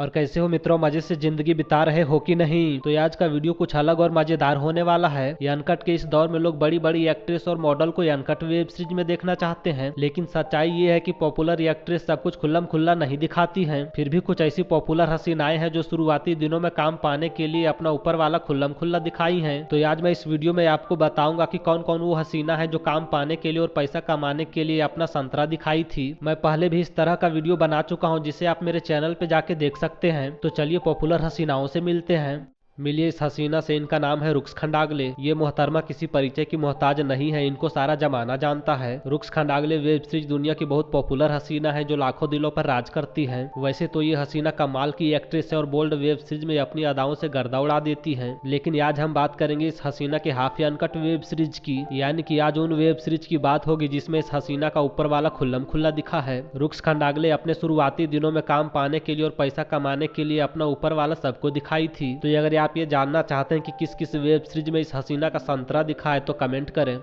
और कैसे हो मित्रों, मजे से जिंदगी बिता रहे हो कि नहीं। तो ये आज का वीडियो कुछ अलग और मजेदार होने वाला है। ये अनकट के इस दौर में लोग बड़ी बड़ी एक्ट्रेस और मॉडल को अनकट वेब सीरीज में देखना चाहते हैं, लेकिन सच्चाई ये है कि पॉपुलर एक्ट्रेस सब कुछ खुल्लम खुल्ला नहीं दिखाती हैं। फिर भी कुछ ऐसी पॉपुलर हसीनाएं हैं जो शुरुआती दिनों में काम पाने के लिए अपना ऊपर वाला खुल्लम खुल्ला दिखाई है। तो आज मैं इस वीडियो में आपको बताऊंगा कि कौन कौन वो हसीना है जो काम पाने के लिए और पैसा कमाने के लिए अपना संतरा दिखाई थी। मैं पहले भी इस तरह का वीडियो बना चुका हूं, जिसे आप मेरे चैनल पे जाके देख सकते हैं। तो चलिए पॉपुलर हसीनाओं से मिलते हैं। मिलिए इस हसीना से। इनका नाम है रुक्स खंडागले। ये मोहतरमा किसी परिचय की मोहताज नहीं है, इनको सारा जमाना जानता है। रुक्स खंडागले वेब सीरीज दुनिया की बहुत पॉपुलर हसीना है जो लाखों दिलों पर राज करती है। वैसे तो ये हसीना कमाल की एक्ट्रेस है और बोल्ड वेब सीरीज में अपनी अदाओं से गर्दा उड़ा देती है, लेकिन आज हम बात करेंगे इस हसीना के हाफ अनकट वेब सीरीज की। यानी कि आज उन वेब सीरीज की बात होगी जिसमें इस हसीना का ऊपर वाला खुल्लम खुल्ला दिखा है। रुक्स खंडागले अपने शुरुआती दिनों में काम पाने के लिए और पैसा कमाने के लिए अपना ऊपर वाला सबको दिखाई थी। तो अगर आप ये जानना चाहते हैं कि किस किस वेब सीरीज में इस हसीना का संतरा दिखा है तो कमेंट करें।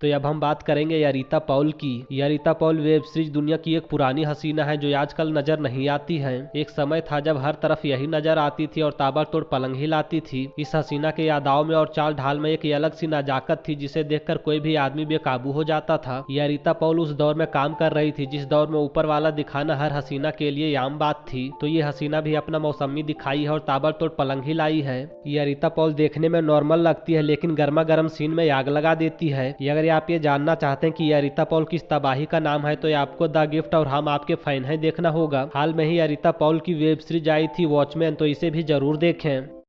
तो अब हम बात करेंगे यारिता पॉल की। यारिता पॉल वेब सीरीज दुनिया की एक पुरानी हसीना है जो आजकल नजर नहीं आती है। एक समय था जब हर तरफ यही नजर आती थी और ताबड़तोड़ पलंग हिलाती थी। इस हसीना के यादाओं में और चाल ढाल में एक अलग सी नजाकत थी जिसे देखकर कोई भी आदमी बेकाबू हो जाता था। यारिता पॉल उस दौर में काम कर रही थी जिस दौर में ऊपर वाला दिखाना हर हसीना के लिए आम बात थी। तो ये हसीना भी अपना मौसमी दिखाई है और ताबड़तोड़ पलंग हिलाई है। यारिता पॉल देखने में नॉर्मल लगती है, लेकिन गर्मा गर्म सीन में आग लगा देती है। अगर आप ये जानना चाहते हैं कि यारिता पॉल किस तबाही का नाम है तो ये आपको द गिफ्ट और हम आपके फैन हैं देखना होगा। हाल में ही यारिता पॉल की वेब सीरीज आई थी वॉचमैन, तो इसे भी जरूर देखें।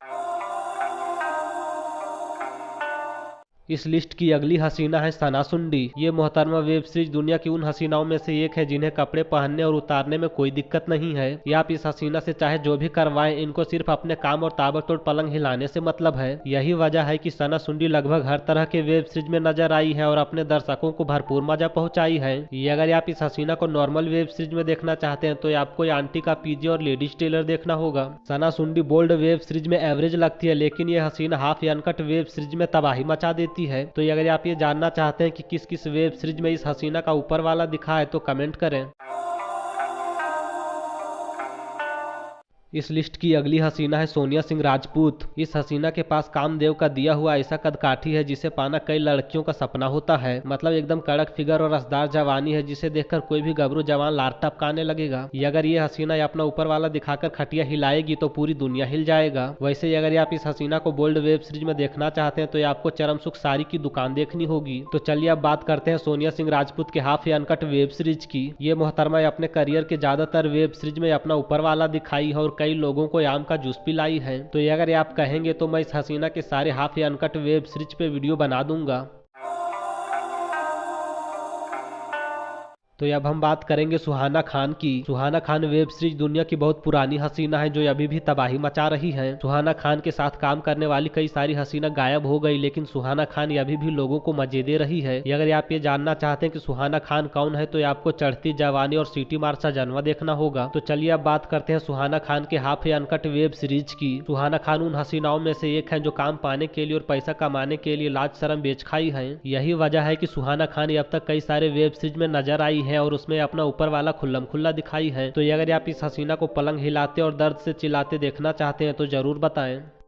इस लिस्ट की अगली हसीना है सना सुंडी। ये मोहतरमा वेब सीरीज दुनिया की उन हसीनाओं में से एक है जिन्हें कपड़े पहनने और उतारने में कोई दिक्कत नहीं है। या आप इस हसीना से चाहे जो भी करवाएं, इनको सिर्फ अपने काम और ताबड़तोड़ पलंग हिलाने से मतलब है। यही वजह है कि सना सुंडी लगभग हर तरह के वेब सीरीज में नजर आई है और अपने दर्शकों को भरपूर मजा पहुंचाई है। अगर आप इस हसीना को नॉर्मल वेब सीरीज में देखना चाहते हैं तो आपको आंटी का पीजे और लेडीज टेलर देखना होगा। सना सुंडी बोल्ड वेब सीरीज में एवरेज लगती है, लेकिन ये हसीना हाफ अनकट वेब सीरीज में तबाही मचा देती है। तो अगर आप ये जानना चाहते हैं कि किस किस वेब सीरीज में इस हसीना का ऊपर वाला दिखा है तो कमेंट करें। इस लिस्ट की अगली हसीना है सोनिया सिंह राजपूत। इस हसीना के पास कामदेव का दिया हुआ ऐसा कदकाठी है जिसे पाना कई लड़कियों का सपना होता है। मतलब एकदम कड़क फिगर और रसदार जवानी है जिसे देखकर कोई भी गबरू जवान लार टपकाने लगेगा। अगर ये हसीना अपना ऊपर वाला दिखाकर खटिया हिलाएगी तो पूरी दुनिया हिल जाएगा। वैसे अगर आप इस हसीना को बोल्ड वेब सीरीज में देखना चाहते हैं तो आपको चरम सुख सारी की दुकान देखनी होगी। तो चलिए अब बात करते हैं सोनिया सिंह राजपूत के हाफ अनकट वेब सीरीज की। ये मोहतरमा अपने करियर के ज्यादातर वेब सीरीज में अपना ऊपर वाला दिखाई है और कई लोगों को आम का जूस पिलाई है। तो अगर आप कहेंगे तो मैं इस हसीना के सारे हाफ अनकट वेब सीरीज पे वीडियो बना दूंगा। तो अब हम बात करेंगे सुहाना खान की। सुहाना खान वेब सीरीज दुनिया की बहुत पुरानी हसीना है जो अभी भी तबाही मचा रही है। सुहाना खान के साथ काम करने वाली कई सारी हसीना गायब हो गई, लेकिन सुहाना खान अभी भी लोगों को मजे दे रही है। अगर आप ये जानना चाहते हैं कि सुहाना खान कौन है तो आपको चढ़ती जवानी और सिटी मार्सा जन्मा देखना होगा। तो चलिए अब बात करते हैं सुहाना खान के हाफ अनकट वेब सीरीज की। सुहाना खान उन हसीनाओं में से एक है जो काम पाने के लिए और पैसा कमाने के लिए लाज शर्म बेच खाई है। यही वजह है कि सुहाना खान अब तक कई सारे वेब सीरीज में नजर आई है और उसमें अपना ऊपर वाला खुल्लम खुल्ला दिखाई है। तो अगर आप इस हसीना को पलंग हिलाते और दर्द से चिल्लाते देखना चाहते हैं तो जरूर बताएं।